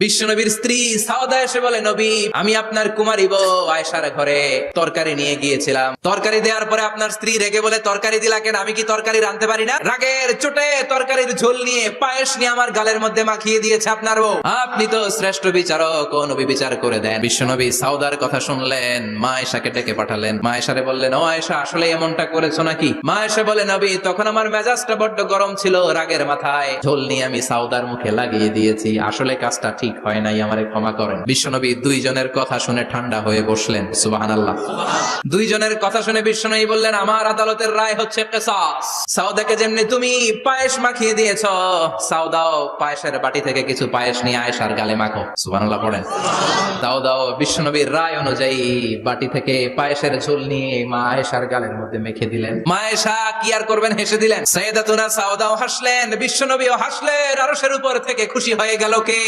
বিশ্বনবীর স্ত্রী সাউদা এসে বলে, নবী, আমি আপনার কুমারী বউ আয়েশার ঘরে তরকারি নিয়ে গিয়েছিলাম। তরকারি দেওয়ার পরে আপনার স্ত্রী রেগে বলে, তরকারি দিলা কেন? আমি কি তরকারি রাঁধতে পারি না? রাগের চোটে তরকারির ঝোল নিয়ে পায়েস নিয়ে আমার গালের মধ্যে মাখিয়ে দিয়েছে আপনার বউ। আপনি তো শ্রেষ্ঠ বিচারক, ও নবী বিচার করে দেন। বিশ্বনবী সাউদার কথা শুনলেন, মা আয়েশাকে ডেকে পাঠালেন। মা আয়েশারে বললেন, ও আয়েশা, আসলে এমনটা করেছো নাকি? মা আয়েশা বলে, নবী, তখন আমার মেজাজটা বড্ড গরম ছিল, রাগের মাথায় ঝোল নিয়ে আমি সাউদার মুখে লাগিয়ে দিয়েছি। আসলে কাজটা ঠিক হয় নাই, আমারে ক্ষমা করেন। বিশ্বনবী দুইজনের কথা শুনে ঠান্ডা হয়ে বসলেন। সুবহানাল্লাহ। দুইজনের কথা শুনে বিশ্বনবী বললেন, আমার আদালতের রায় হচ্ছে কিসাস। সাউদাকে যেমনি তুমি পায়েস মাখিয়ে দিয়েছো, সাউদাও পায়েসের বাটি থেকে কিছু পায়েস নিয়ে আয়েশার গালে মাখো। সুবহানাল্লাহ পড়েন। দাও দাও। বিশ্বনবীর রায় অনুযায়ী বাটি থেকে পায়েসের ঝোল নিয়ে মা আয়েশার গালের মধ্যে মেখে দিলেন। মা আয়েশা কি আর করবেন, হেসে দিলেন। সাইয়েদাতুনা সাউদাও হাসলেন, বিশ্বনবীও হাসলেন। আরশের উপর থেকে খুশি হয়ে গেল কে?